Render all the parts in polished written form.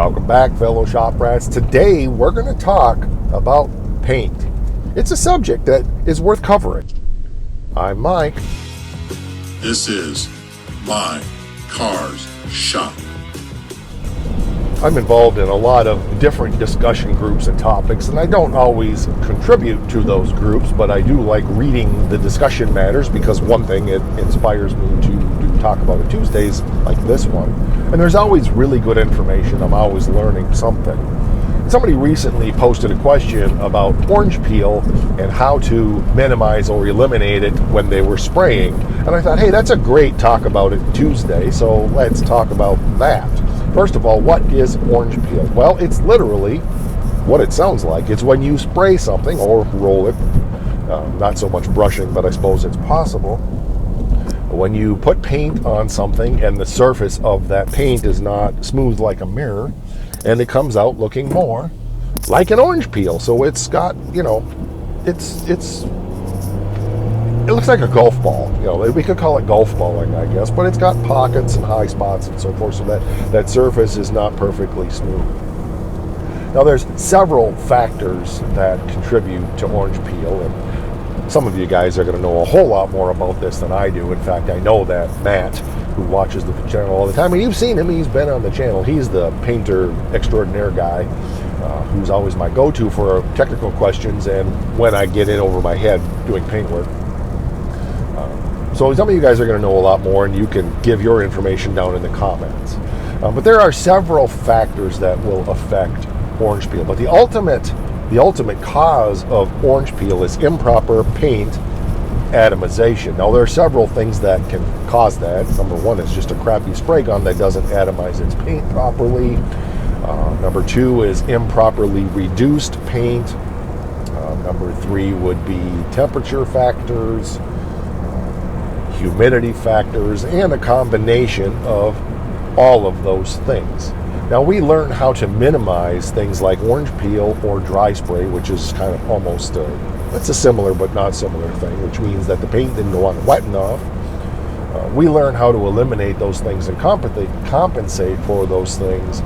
Welcome back, fellow shop rats. Today we're going to talk about paint. It's a subject that is worth covering. I'm Mike. This is My Cars Shop. I'm involved in a lot of different discussion groups and topics, and I don't always contribute to those groups, but I do like reading the discussion matters because one thing, it inspires me to talk about it Tuesdays like this one. And there's always really good information. I'm always learning something. Somebody recently posted a question about orange peel and how to minimize or eliminate it when they were spraying. And I thought, hey, that's a great talk about it Tuesday, so let's talk about that. First of all, what is orange peel? Well, it's literally what it sounds like. It's when you spray something or roll it, not so much brushing, but I suppose it's possible. When you put paint on something and the surface of that paint is not smooth like a mirror, and it comes out looking more like an orange peel. So it's got, it looks like a golf ball. We could call it golf balling, I guess, but it's got pockets and high spots and so forth, so that surface is not perfectly smooth. Now, there's several factors that contribute to orange peel, and some of you guys are going to know a whole lot more about this than I do. In fact, I know that Matt, who watches the channel all the time, and you've seen him, he's been on the channel. He's the painter extraordinaire guy who's always my go-to for technical questions and when I get in over my head doing paint work. So some of you guys are going to know a lot more, and you can give your information down in the comments. But there are several factors that will affect orange peel. But the ultimate cause of orange peel is improper paint atomization. Now, there are several things that can cause that. Number one is just a crappy spray gun that doesn't atomize its paint properly. Number two is improperly reduced paint. Number three would be temperature factors, humidity factors, and a combination of all of those things. Now, we learn how to minimize things like orange peel or dry spray, which is kind of almost that's a similar but not similar thing, which means that the paint didn't go on wet enough. We learn how to eliminate those things and compensate for those things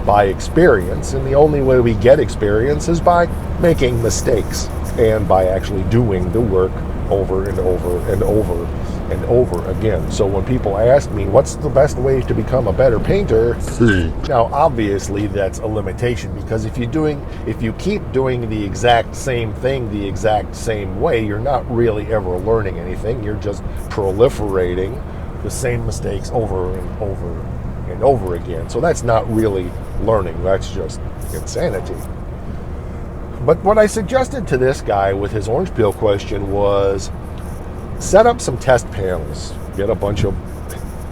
by experience, and the only way we get experience is by making mistakes and by actually doing the work over and over and over and over again. So when people ask me what's the best way to become a better painter, now obviously that's a limitation, because if you keep doing the exact same thing the exact same way, you're not really ever learning anything. You're just proliferating the same mistakes over and over and over again. So that's not really learning, that's just insanity. But what I suggested to this guy with his orange peel question was set up some test panels. Get a bunch of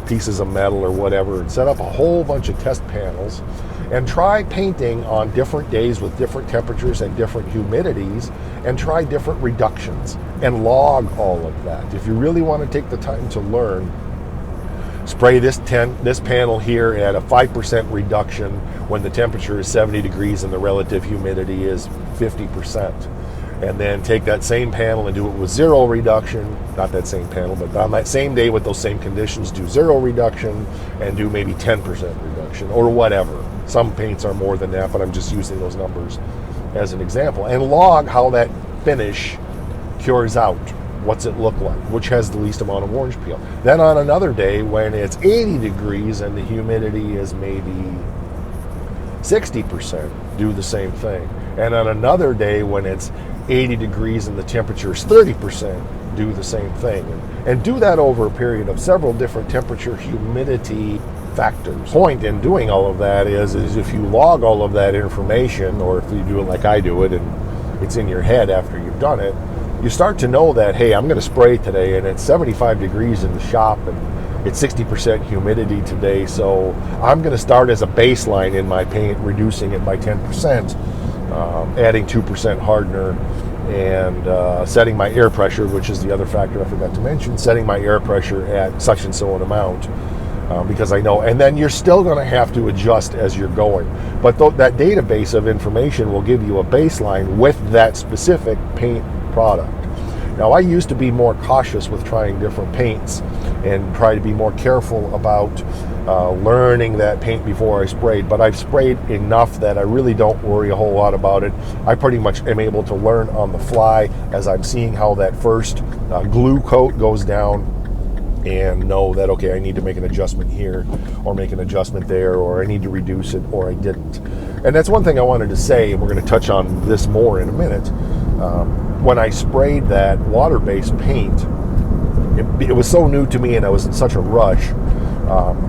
pieces of metal or whatever and set up a whole bunch of test panels and try painting on different days with different temperatures and different humidities, and try different reductions and log all of that. If you really want to take the time to learn, spray this panel here at a 5% reduction when the temperature is 70 degrees and the relative humidity is 50%. And then take that same panel and do it with zero reduction. Not that same panel, but on that same day with those same conditions, do zero reduction and do maybe 10% reduction or whatever. Some paints are more than that, but I'm just using those numbers as an example. And log how that finish cures out. What's it look like? Which has the least amount of orange peel? Then on another day when it's 80 degrees and the humidity is maybe 60%, do the same thing. And on another day when it's 80 degrees and the temperature is 30%, do the same thing. And do that over a period of several different temperature, humidity factors. Point in doing all of that is if you log all of that information, or if you do it like I do it and it's in your head after you've done it, you start to know that, hey, I'm going to spray today and it's 75 degrees in the shop and it's 60% humidity today, so I'm going to start as a baseline in my paint, reducing it by 10%, adding 2% hardener, and setting my air pressure, which is the other factor I forgot to mention, setting my air pressure at such and so an amount, because I know, and then you're still going to have to adjust as you're going. But that database of information will give you a baseline with that specific paint product. Now, I used to be more cautious with trying different paints and try to be more careful about learning that paint before I sprayed. But I've sprayed enough that I really don't worry a whole lot about it. I pretty much am able to learn on the fly as I'm seeing how that first glue coat goes down, and know that, okay, I need to make an adjustment here or make an adjustment there, or I need to reduce it, or I didn't. And that's one thing I wanted to say, and we're going to touch on this more in a minute. When I sprayed that water-based paint, it was so new to me and I was in such a rush.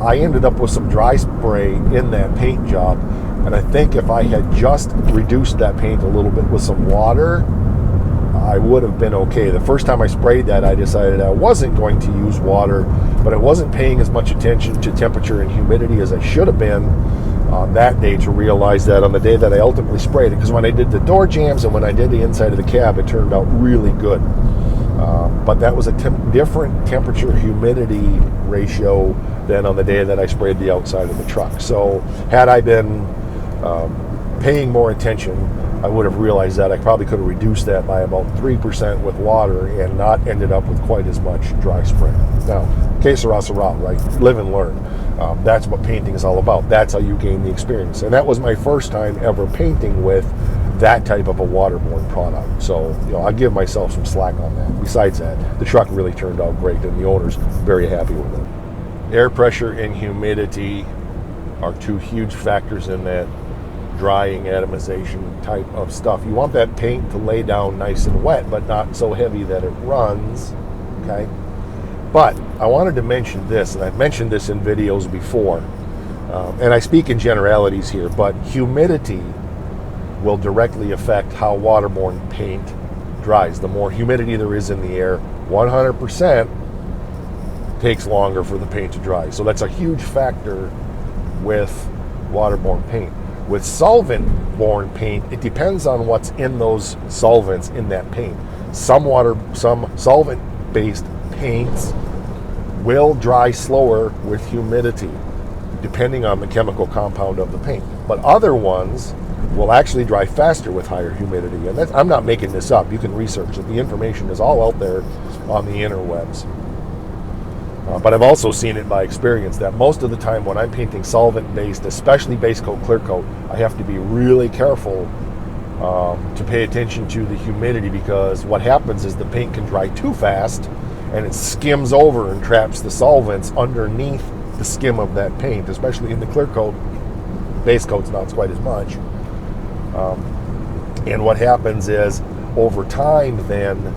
I ended up with some dry spray in that paint job, and I think if I had just reduced that paint a little bit with some water, I would have been okay. The first time I sprayed that, I decided I wasn't going to use water, but I wasn't paying as much attention to temperature and humidity as I should have been on that day to realize that on the day that I ultimately sprayed it. Because when I did the door jambs and when I did the inside of the cab, it turned out really good. But that was a different temperature humidity ratio than on the day that I sprayed the outside of the truck. So had I been paying more attention, I would have realized that I probably could have reduced that by about 3% with water and not ended up with quite as much dry spray. Now, que sera, sera, right? Live and learn. That's what painting is all about. That's how you gain the experience. And that was my first time ever painting with that type of a waterborne product. So, I give myself some slack on that. Besides that, the truck really turned out great and the owner's very happy with it. Air pressure and humidity are two huge factors in that drying atomization type of stuff. You want that paint to lay down nice and wet, but not so heavy that it runs, okay? But I wanted to mention this, and I've mentioned this in videos before, and I speak in generalities here, but humidity will directly affect how waterborne paint dries. The more humidity there is in the air, 100% takes longer for the paint to dry. So that's a huge factor with waterborne paint. With solvent-borne paint, it depends on what's in those solvents in that paint. Some solvent-based paints will dry slower with humidity, depending on the chemical compound of the paint. But other ones will actually dry faster with higher humidity. And I'm not making this up. You can research it. The information is all out there on the interwebs. But I've also seen it by experience that most of the time when I'm painting solvent-based, especially base coat, clear coat, I have to be really careful to pay attention to the humidity, because what happens is the paint can dry too fast and it skims over and traps the solvents underneath the skim of that paint, especially in the clear coat. Base coat's not quite as much. And what happens is, over time then,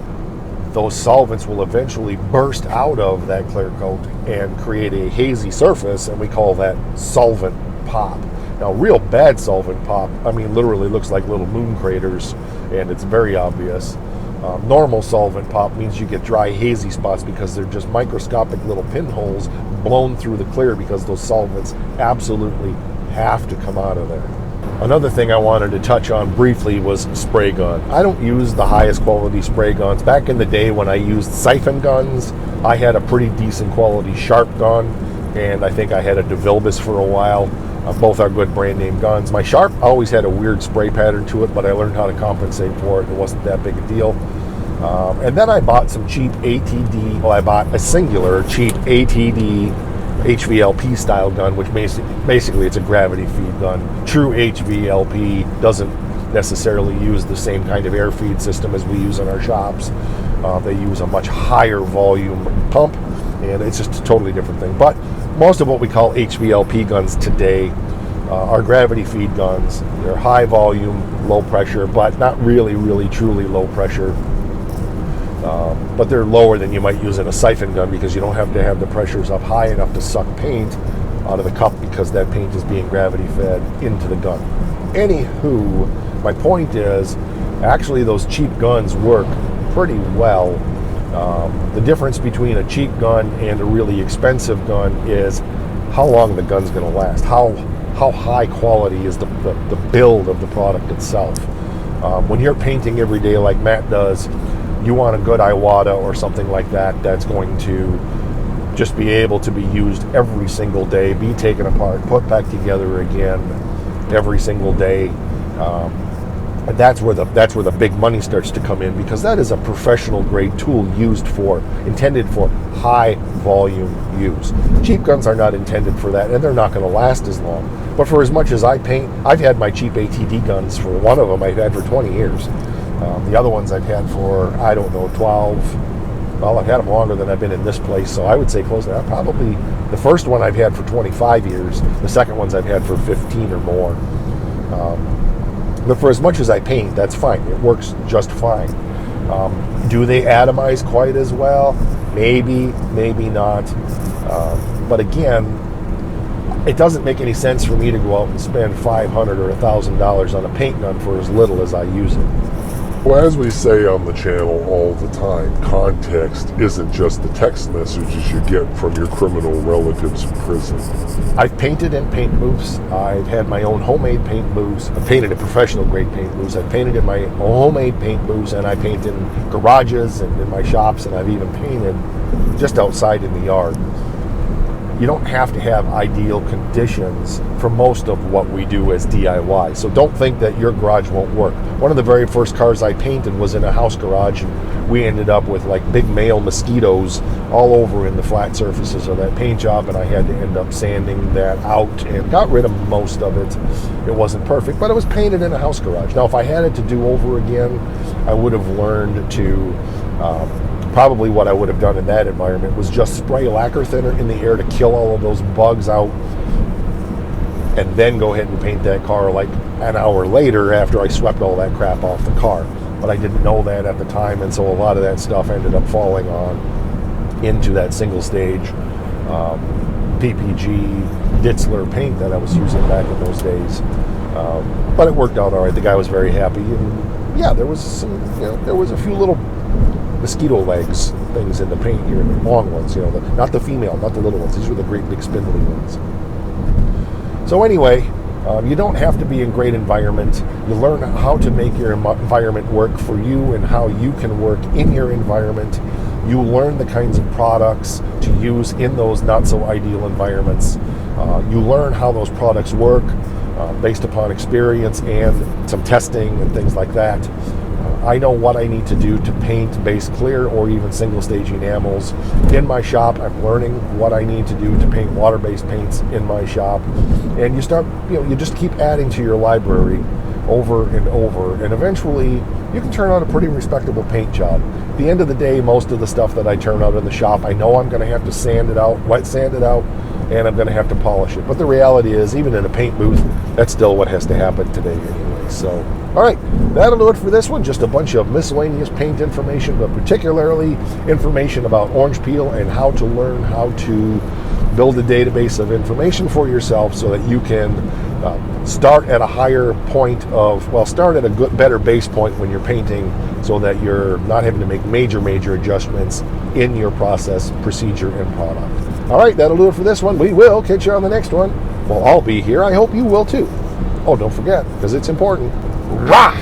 those solvents will eventually burst out of that clear coat and create a hazy surface, and we call that solvent pop. Now, real bad solvent pop, literally looks like little moon craters, and it's very obvious. Normal solvent pop means you get dry, hazy spots because they're just microscopic little pinholes blown through the clear, because those solvents absolutely have to come out of there. Another thing I wanted to touch on briefly was spray gun. I don't use the highest quality spray guns. Back in the day when I used siphon guns, I had a pretty decent quality sharp gun, and I think I had a DeVilbiss for a while. Both are good brand name guns. My sharp always had a weird spray pattern to it, but I learned how to compensate for it. It wasn't that big a deal. And then I bought some cheap ATD. Well, I bought a singular cheap ATD HVLP style gun, which basically it's a gravity feed gun. True HVLP doesn't necessarily use the same kind of air feed system as we use in our shops. They use a much higher volume pump, and it's just a totally different thing. But most of what we call HVLP guns today are gravity feed guns. They're high volume, low pressure, but not really, truly low pressure. But they're lower than you might use in a siphon gun, because you don't have to have the pressures up high enough to suck paint out of the cup, because that paint is being gravity fed into the gun. Anywho, my point is, actually those cheap guns work pretty well. The difference between a cheap gun and a really expensive gun is how long the gun's going to last, how high quality is the build of the product itself. When you're painting every day like Matt does, you want a good Iwata or something like that that's going to just be able to be used every single day, be taken apart, put back together again every single day. And that's where the big money starts to come in, because that is a professional grade tool intended for high volume use. Cheap guns are not intended for that, and they're not going to last as long. But for as much as I paint, I've had my cheap ATD guns, for one of them I've had for 20 years. The other ones I've had for, I don't know, 12. Well, I've had them longer than I've been in this place, so I would say close to that. Probably the first one I've had for 25 years. The second ones I've had for 15 or more. But for as much as I paint, that's fine. It works just fine. Do they atomize quite as well? Maybe, maybe not. But again, it doesn't make any sense for me to go out and spend $500 or $1,000 on a paint gun for as little as I use it. Well, as we say on the channel all the time, context isn't just the text messages you get from your criminal relatives in prison. I've painted in paint booths. I've had my own homemade paint booths. I've painted in professional grade paint booths. I've painted in my own homemade paint booths, and I paint in garages and in my shops, and I've even painted just outside in the yard. You don't have to have ideal conditions for most of what we do as DIY. So don't think that your garage won't work. One of the very first cars I painted was in a house garage, and we ended up with like big male mosquitoes all over in the flat surfaces of that paint job, and I had to end up sanding that out and got rid of most of it. It wasn't perfect, but it was painted in a house garage. Now, if I had it to do over again, I would have learned to probably what I would have done in that environment was just spray lacquer thinner in the air to kill all of those bugs out, and then go ahead and paint that car like an hour later after I swept all that crap off the car. But I didn't know that at the time, and so a lot of that stuff ended up falling on into that single stage PPG Ditzler paint that I was using back in those days. But it worked out all right. The guy was very happy, and yeah, there was a few little mosquito legs things in the paint here, the long ones, not the female, not the little ones. These were the great big spindly ones. So anyway, you don't have to be in great environment. You learn how to make your environment work for you and how you can work in your environment. You learn the kinds of products to use in those not so ideal environments. You learn how those products work based upon experience and some testing and things like that. I know what I need to do to paint base clear or even single stage enamels in my shop. I'm learning what I need to do to paint water-based paints in my shop. And you just keep adding to your library over and over, and eventually you can turn out a pretty respectable paint job. At the end of the day, most of the stuff that I turn out in the shop, I know I'm going to have to sand it out, wet sand it out, and I'm going to have to polish it. But the reality is, even in a paint booth, that's still what has to happen today anyway. So, all right, that'll do it for this one. Just a bunch of miscellaneous paint information, but particularly information about orange peel and how to learn how to build a database of information for yourself so that you can start at a higher point start at a better base point when you're painting, so that you're not having to make major adjustments in your process, procedure, and product. All right, that'll do it for this one. We will catch you on the next one. Well, I'll be here. I hope you will too. Oh, don't forget, because it's important. Rock!